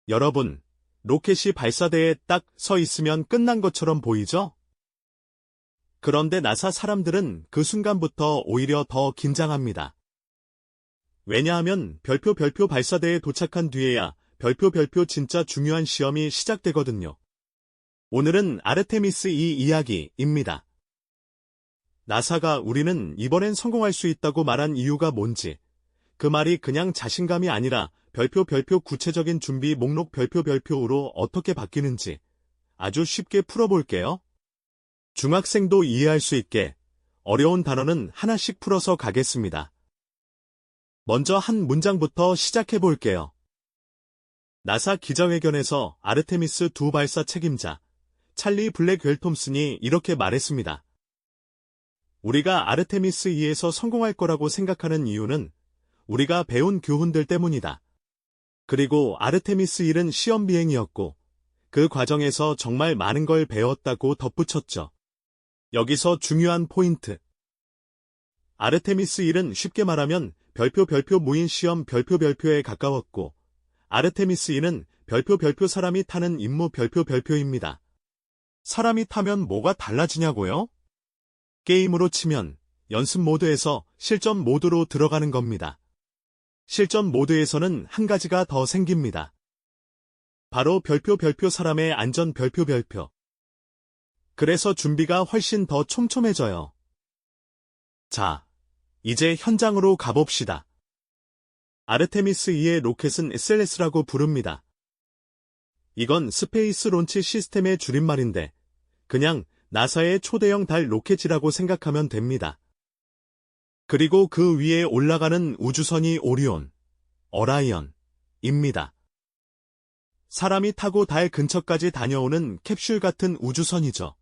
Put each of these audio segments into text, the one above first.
여러분, 로켓이 발사대에 딱 서 있으면 끝난 것처럼 보이죠? 그런데 나사 사람들은 그 순간부터 오히려 더 긴장합니다. 왜냐하면 별표 발사대에 도착한 뒤에야 별표 진짜 중요한 시험이 시작되거든요. 오늘은 아르테미스 2 이야기입니다. 나사가 우리는 이번엔 성공할 수 있다고 말한 이유가 뭔지, 그 말이 그냥 자신감이 아니라 별표 구체적인 준비 목록 별표로 어떻게 바뀌는지 아주 쉽게 풀어볼게요. 중학생도 이해할 수 있게 어려운 단어는 하나씩 풀어서 가겠습니다. 먼저 한 문장부터 시작해볼게요. 나사 기자회견에서 아르테미스 2 발사 책임자 찰리 블랙 웰톰슨이 이렇게 말했습니다. 우리가 아르테미스 2에서 성공할 거라고 생각하는 이유는 우리가 배운 교훈들 때문이다. 그리고 아르테미스 1은 시험 비행이었고 그 과정에서 정말 많은 걸 배웠다고 덧붙였죠. 여기서 중요한 포인트. 아르테미스 1은 쉽게 말하면 별표 무인 시험 별표에 가까웠고 아르테미스 2는 별표 사람이 타는 임무 별표입니다. 사람이 타면 뭐가 달라지냐고요? 게임으로 치면 연습 모드에서 실전 모드로 들어가는 겁니다. 실전 모드에서는 한 가지가 더 생깁니다. 바로 별표 사람의 안전 별표. 그래서 준비가 훨씬 더 촘촘해져요. 자, 이제 현장으로 가봅시다. 아르테미스 2의 로켓은 SLS라고 부릅니다. 이건 스페이스 론치 시스템의 줄임말인데 그냥 나사의 초대형 달 로켓이라고 생각하면 됩니다. 그리고 그 위에 올라가는 우주선이 어라이언입니다. 사람이 타고 달 근처까지 다녀오는 캡슐 같은 우주선이죠.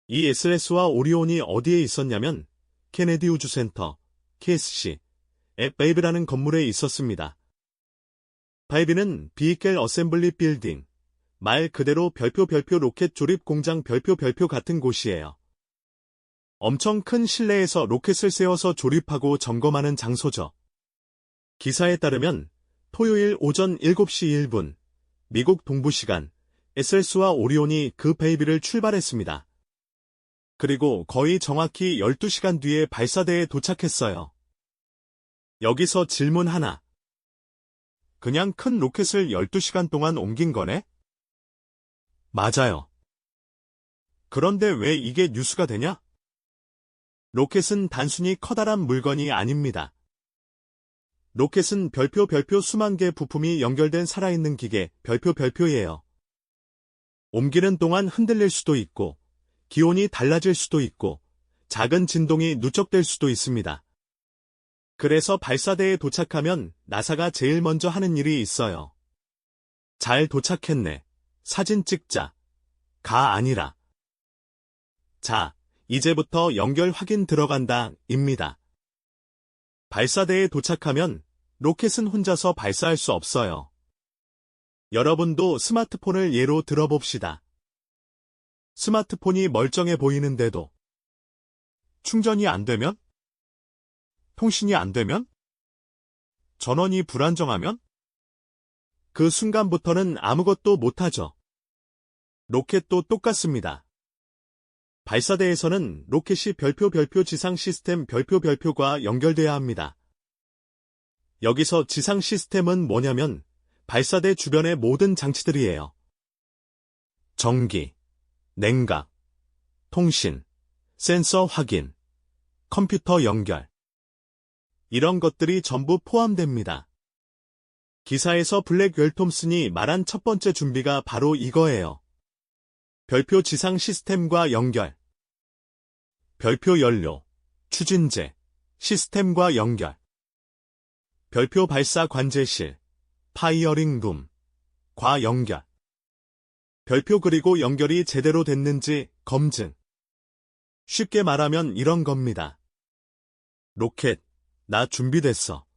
이 SLS와 오리온이 어디에 있었냐면 케네디 우주센터, KSC에 베이비라는 건물에 있었습니다. 베이비는 비이켈 어셈블리 빌딩, 말 그대로 별표 로켓 조립 공장 별표 같은 곳이에요. 엄청 큰 실내에서 로켓을 세워서 조립하고 점검하는 장소죠. 기사에 따르면 토요일 오전 7시 1분, 미국 동부시간, SLS와 오리온이 그 베이비를 출발했습니다. 그리고 거의 정확히 12시간 뒤에 발사대에 도착했어요. 여기서 질문 하나. 그냥 큰 로켓을 12시간 동안 옮긴 거네? 맞아요. 그런데 왜 이게 뉴스가 되냐? 로켓은 단순히 커다란 물건이 아닙니다. 로켓은 별표 수만 개 부품이 연결된 살아있는 기계 별표예요. 옮기는 동안 흔들릴 수도 있고, 기온이 달라질 수도 있고, 작은 진동이 누적될 수도 있습니다. 그래서 발사대에 도착하면 나사가 제일 먼저 하는 일이 있어요. 잘 도착했네. 사진 찍자. 가 아니라. 자, 이제부터 연결 확인 들어간다, 입니다. 발사대에 도착하면 로켓은 혼자서 발사할 수 없어요. 여러분도 스마트폰을 예로 들어봅시다. 스마트폰이 멀쩡해 보이는데도 충전이 안 되면? 통신이 안 되면? 전원이 불안정하면? 그 순간부터는 아무것도 못하죠. 로켓도 똑같습니다. 발사대에서는 로켓이 별표 지상 시스템 별표과 연결돼야 합니다. 여기서 지상 시스템은 뭐냐면 발사대 주변의 모든 장치들이에요. 전기, 냉각, 통신, 센서 확인, 컴퓨터 연결. 이런 것들이 전부 포함됩니다. 기사에서 블랙 웰톰슨이 말한 첫 번째 준비가 바로 이거예요. 별표 지상 시스템과 연결. 별표 연료, 추진제, 시스템과 연결. 별표 발사 관제실, 파이어링 룸과 연결. 별표 그리고 연결이 제대로 됐는지 검증. 쉽게 말하면 이런 겁니다. 로켓, 나 준비됐어.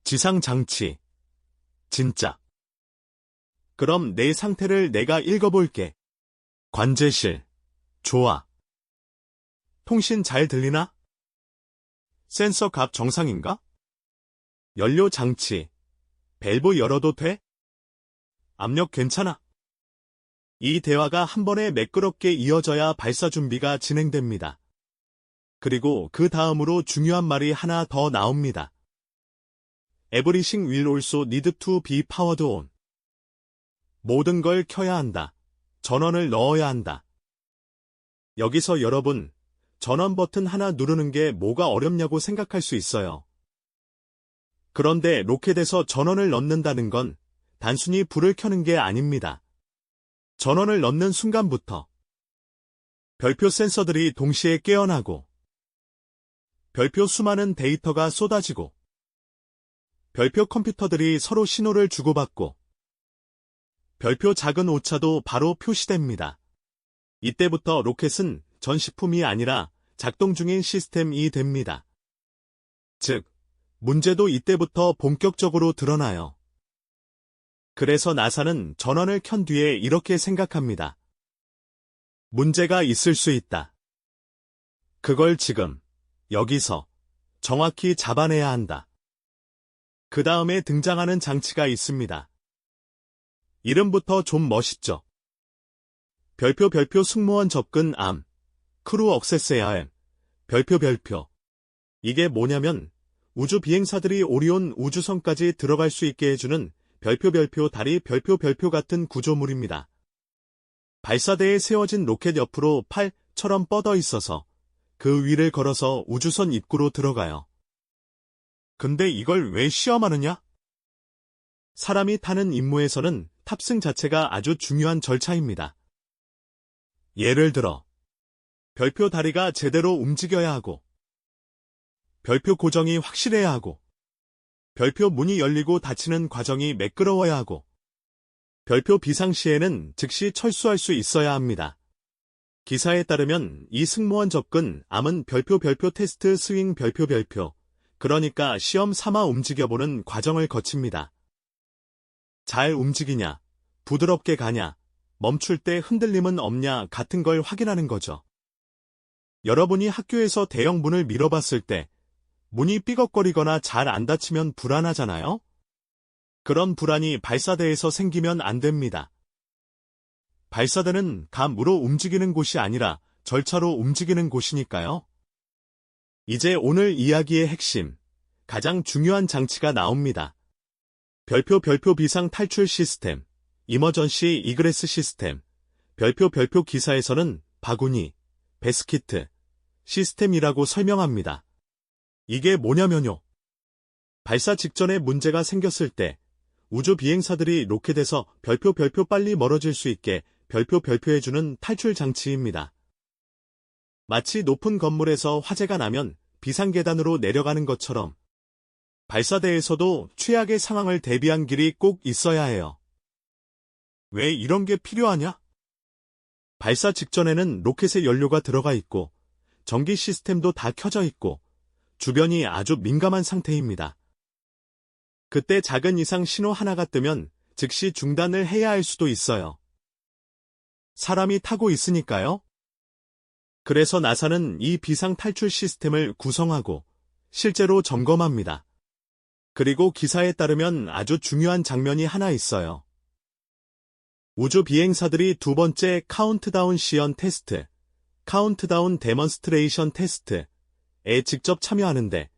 지상 장치, 진짜. 그럼 내 상태를 내가 읽어볼게. 관제실, 좋아. 통신 잘 들리나? 센서 값 정상인가? 연료 장치, 밸브 열어도 돼? 압력 괜찮아? 이 대화가 한 번에 매끄럽게 이어져야 발사 준비가 진행됩니다. 그리고 그 다음으로 중요한 말이 하나 더 나옵니다. Everything will also need to be powered on. 모든 걸 켜야 한다. 전원을 넣어야 한다. 여기서 여러분, 전원 버튼 하나 누르는 게 뭐가 어렵냐고 생각할 수 있어요. 그런데 로켓에서 전원을 넣는다는 건 단순히 불을 켜는 게 아닙니다. 전원을 넣는 순간부터 별표 센서들이 동시에 깨어나고 별표 수많은 데이터가 쏟아지고 별표 컴퓨터들이 서로 신호를 주고받고 별표 작은 오차도 바로 표시됩니다. 이때부터 로켓은 전시품이 아니라 작동 중인 시스템이 됩니다. 즉, 문제도 이때부터 본격적으로 드러나요. 그래서 나사는 전원을 켠 뒤에 이렇게 생각합니다. 문제가 있을 수 있다. 그걸 지금, 여기서, 정확히 잡아내야 한다. 그 다음에 등장하는 장치가 있습니다. 이름부터 좀 멋있죠? 별표 승무원 접근 암, 크루 억세스 AM, 별표. 이게 뭐냐면 우주 비행사들이 오리온 우주선까지 들어갈 수 있게 해주는 별표 다리 별표 같은 구조물입니다. 발사대에 세워진 로켓 옆으로 팔처럼 뻗어 있어서 그 위를 걸어서 우주선 입구로 들어가요. 근데 이걸 왜 시험하느냐? 사람이 타는 임무에서는 탑승 자체가 아주 중요한 절차입니다. 예를 들어, 별표 다리가 제대로 움직여야 하고, 별표 고정이 확실해야 하고, 별표 문이 열리고 닫히는 과정이 매끄러워야 하고, 별표 비상시에는 즉시 철수할 수 있어야 합니다. 기사에 따르면 이 승무원 접근 암은 별표 테스트 스윙 별표 그러니까 시험 삼아 움직여보는 과정을 거칩니다. 잘 움직이냐, 부드럽게 가냐, 멈출 때 흔들림은 없냐 같은 걸 확인하는 거죠. 여러분이 학교에서 대형 문을 밀어봤을 때 문이 삐걱거리거나 잘 안 닫히면 불안하잖아요? 그런 불안이 발사대에서 생기면 안 됩니다. 발사대는 감으로 움직이는 곳이 아니라 절차로 움직이는 곳이니까요. 이제 오늘 이야기의 핵심, 가장 중요한 장치가 나옵니다. 별표 비상 탈출 시스템, 이머전시 이그레스 시스템, 별표 기사에서는 바구니, 베스키트, 시스템이라고 설명합니다. 이게 뭐냐면요. 발사 직전에 문제가 생겼을 때 우주 비행사들이 로켓에서 별표 빨리 멀어질 수 있게 별표 해주는 탈출 장치입니다. 마치 높은 건물에서 화재가 나면 비상계단으로 내려가는 것처럼 발사대에서도 최악의 상황을 대비한 길이 꼭 있어야 해요. 왜 이런 게 필요하냐? 발사 직전에는 로켓에 연료가 들어가 있고 전기 시스템도 다 켜져 있고 주변이 아주 민감한 상태입니다. 그때 작은 이상 신호 하나가 뜨면 즉시 중단을 해야 할 수도 있어요. 사람이 타고 있으니까요. 그래서 나사는 이 비상 탈출 시스템을 구성하고 실제로 점검합니다. 그리고 기사에 따르면 아주 중요한 장면이 하나 있어요. 우주 비행사들이 두 번째 카운트다운 시연 테스트, 카운트다운 데몬스트레이션 테스트에 직접 참여하는데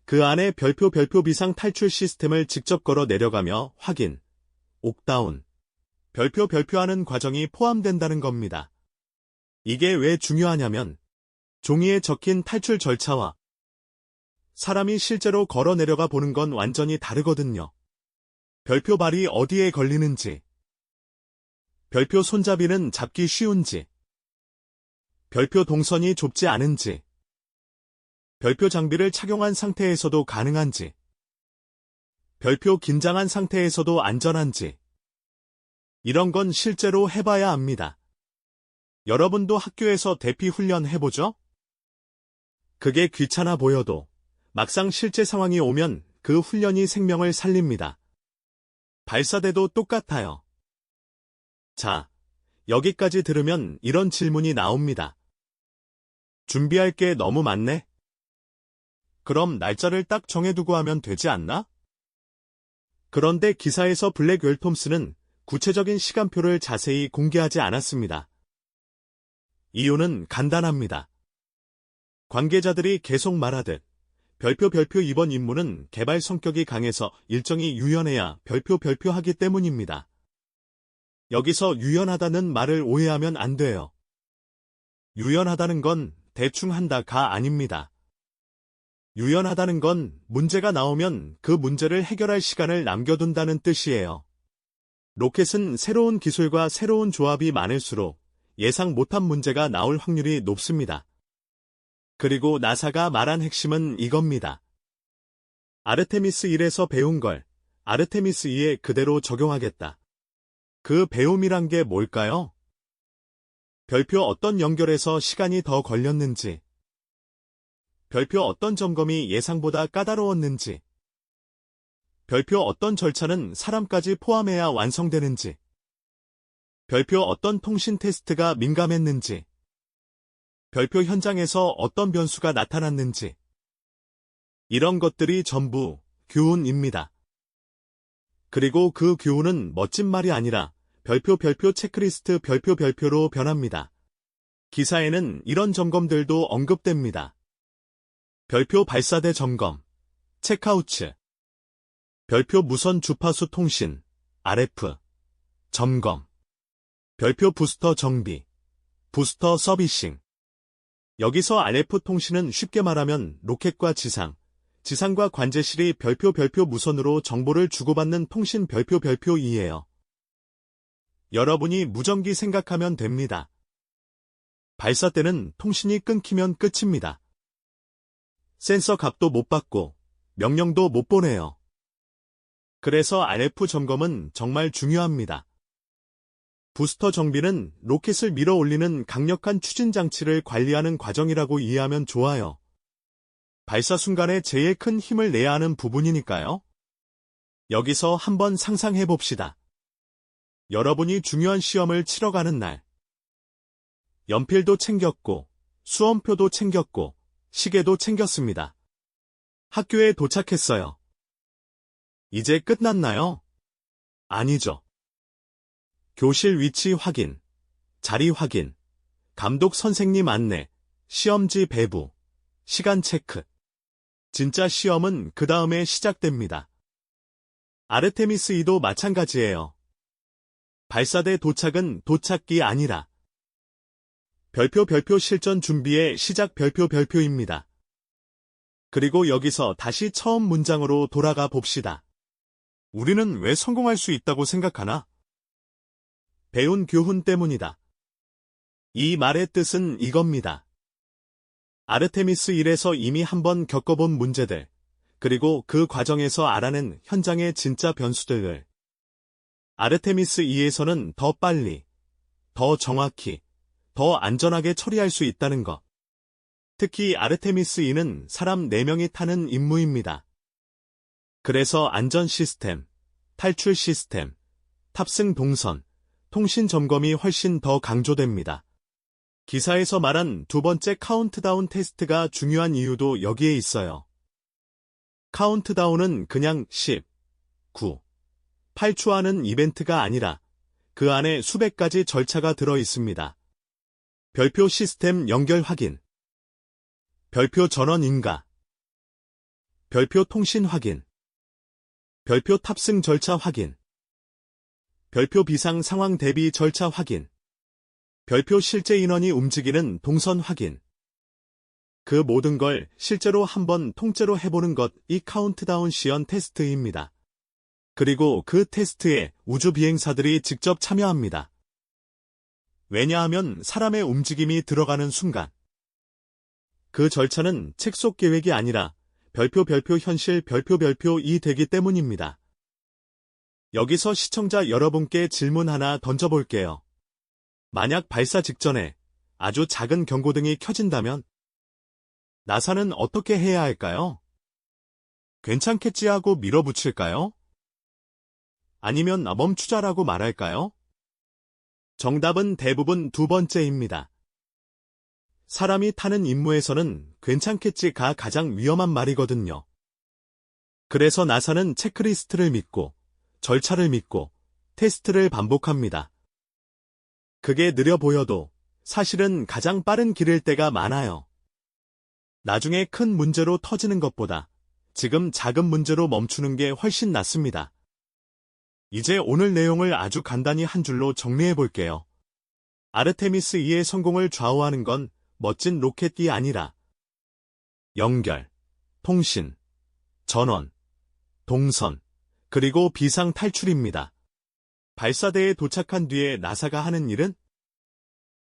그 안에 별표 비상 탈출 시스템을 직접 걸어 내려가며 확인, 옥다운, 별표하는 과정이 포함된다는 겁니다. 이게 왜 중요하냐면 종이에 적힌 탈출 절차와 사람이 실제로 걸어 내려가 보는 건 완전히 다르거든요. 별표 발이 어디에 걸리는지, 별표 손잡이는 잡기 쉬운지, 별표 동선이 좁지 않은지, 별표 장비를 착용한 상태에서도 가능한지, 별표 긴장한 상태에서도 안전한지, 이런 건 실제로 해봐야 합니다. 여러분도 학교에서 대피 훈련 해보죠? 그게 귀찮아 보여도 막상 실제 상황이 오면 그 훈련이 생명을 살립니다. 발사대도 똑같아요. 자, 여기까지 들으면 이런 질문이 나옵니다. 준비할 게 너무 많네? 그럼 날짜를 딱 정해두고 하면 되지 않나? 그런데 기사에서 블랙 웰 톰슨은 구체적인 시간표를 자세히 공개하지 않았습니다. 이유는 간단합니다. 관계자들이 계속 말하듯 별표 이번 임무는 개발 성격이 강해서 일정이 유연해야 별표 하기 때문입니다. 여기서 유연하다는 말을 오해하면 안 돼요. 유연하다는 건 대충 한다가 아닙니다. 유연하다는 건 문제가 나오면 그 문제를 해결할 시간을 남겨둔다는 뜻이에요. 로켓은 새로운 기술과 새로운 조합이 많을수록 예상 못한 문제가 나올 확률이 높습니다. 그리고 나사가 말한 핵심은 이겁니다. 아르테미스 1에서 배운 걸 아르테미스 2에 그대로 적용하겠다. 그 배움이란 게 뭘까요? 별표 어떤 연결에서 시간이 더 걸렸는지, 별표 어떤 점검이 예상보다 까다로웠는지, 별표 어떤 절차는 사람까지 포함해야 완성되는지, 별표 어떤 통신 테스트가 민감했는지, 별표 현장에서 어떤 변수가 나타났는지, 이런 것들이 전부 교훈입니다. 그리고 그 교훈은 멋진 말이 아니라 별표 체크리스트 별표로 변합니다. 기사에는 이런 점검들도 언급됩니다. 별표 발사대 점검, 체크아우츠, 별표 무선 주파수 통신, RF, 점검, 별표 부스터 정비, 부스터 서비싱. 여기서 RF 통신은 쉽게 말하면 로켓과 지상과 관제실이 별표 무선으로 정보를 주고받는 통신 별표이에요. 여러분이 무전기 생각하면 됩니다. 발사 때는 통신이 끊기면 끝입니다. 센서 값도 못 받고 명령도 못 보내요. 그래서 RF 점검은 정말 중요합니다. 부스터 정비는 로켓을 밀어 올리는 강력한 추진 장치를 관리하는 과정이라고 이해하면 좋아요. 발사 순간에 제일 큰 힘을 내야 하는 부분이니까요. 여기서 한번 상상해 봅시다. 여러분이 중요한 시험을 치러 가는 날. 연필도 챙겼고, 수험표도 챙겼고, 시계도 챙겼습니다. 학교에 도착했어요. 이제 끝났나요? 아니죠. 교실 위치 확인, 자리 확인, 감독 선생님 안내, 시험지 배부, 시간 체크. 진짜 시험은 그 다음에 시작됩니다. 아르테미스 2도 마찬가지예요. 발사대 도착은 도착이 아니라 별표 실전 준비의 시작 별표입니다. 그리고 여기서 다시 처음 문장으로 돌아가 봅시다. 우리는 왜 성공할 수 있다고 생각하나? 배운 교훈 때문이다. 이 말의 뜻은 이겁니다. 아르테미스 1에서 이미 한번 겪어본 문제들, 그리고 그 과정에서 알아낸 현장의 진짜 변수들을 아르테미스 2에서는 더 빨리, 더 정확히, 더 안전하게 처리할 수 있다는 것. 특히 아르테미스 2는 사람 4명이 타는 임무입니다. 그래서 안전 시스템, 탈출 시스템, 탑승 동선, 통신 점검이 훨씬 더 강조됩니다. 기사에서 말한 두 번째 카운트다운 테스트가 중요한 이유도 여기에 있어요. 카운트다운은 그냥 10, 9, 8초하는 이벤트가 아니라 그 안에 수백 가지 절차가 들어 있습니다. 별표 시스템 연결 확인, 별표 전원 인가, 별표 통신 확인, 별표 탑승 절차 확인, 별표 비상 상황 대비 절차 확인, 별표 실제 인원이 움직이는 동선 확인. 그 모든 걸 실제로 한번 통째로 해보는 것이 카운트다운 시연 테스트입니다. 그리고 그 테스트에 우주 비행사들이 직접 참여합니다. 왜냐하면 사람의 움직임이 들어가는 순간 그 절차는 책 속 계획이 아니라 별표 현실 별표이 되기 때문입니다. 여기서 시청자 여러분께 질문 하나 던져볼게요. 만약 발사 직전에 아주 작은 경고등이 켜진다면 나사는 어떻게 해야 할까요? 괜찮겠지 하고 밀어붙일까요? 아니면 멈추자라고 말할까요? 정답은 대부분 두 번째입니다. 사람이 타는 임무에서는 괜찮겠지가 가장 위험한 말이거든요. 그래서 나사는 체크리스트를 믿고, 절차를 믿고, 테스트를 반복합니다. 그게 느려 보여도 사실은 가장 빠른 길일 때가 많아요. 나중에 큰 문제로 터지는 것보다 지금 작은 문제로 멈추는 게 훨씬 낫습니다. 이제 오늘 내용을 아주 간단히 한 줄로 정리해 볼게요. 아르테미스 2의 성공을 좌우하는 건 멋진 로켓이 아니라 연결, 통신, 전원, 동선, 그리고 비상 탈출입니다. 발사대에 도착한 뒤에 나사가 하는 일은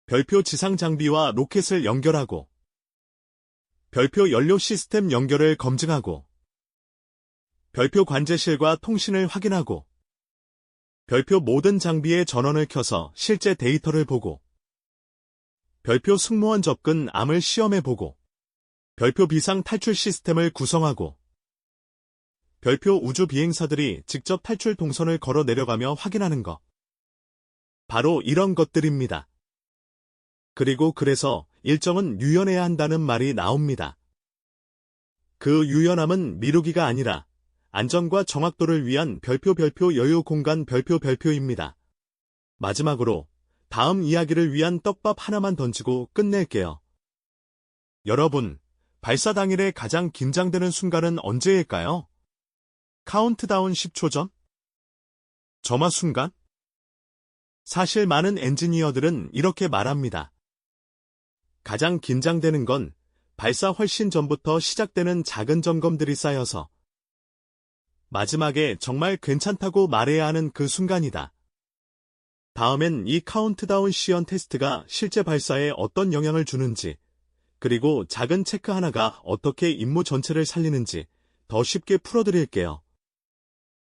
별표 지상 장비와 로켓을 연결하고 별표 연료 시스템 연결을 검증하고 별표 관제실과 통신을 확인하고 별표 모든 장비의 전원을 켜서 실제 데이터를 보고 별표 승무원 접근 암을 시험해보고 별표 비상 탈출 시스템을 구성하고 별표 우주 비행사들이 직접 탈출 동선을 걸어 내려가며 확인하는 것. 바로 이런 것들입니다. 그리고 그래서 일정은 유연해야 한다는 말이 나옵니다. 그 유연함은 미루기가 아니라 안전과 정확도를 위한 별표 여유 공간 별표입니다. 마지막으로 다음 이야기를 위한 떡밥 하나만 던지고 끝낼게요. 여러분, 발사 당일에 가장 긴장되는 순간은 언제일까요? 카운트다운 10초 전? 점화 순간? 사실 많은 엔지니어들은 이렇게 말합니다. 가장 긴장되는 건 발사 훨씬 전부터 시작되는 작은 점검들이 쌓여서 마지막에 정말 괜찮다고 말해야 하는 그 순간이다. 다음엔 이 카운트다운 시연 테스트가 실제 발사에 어떤 영향을 주는지, 그리고 작은 체크 하나가 어떻게 임무 전체를 살리는지 더 쉽게 풀어드릴게요.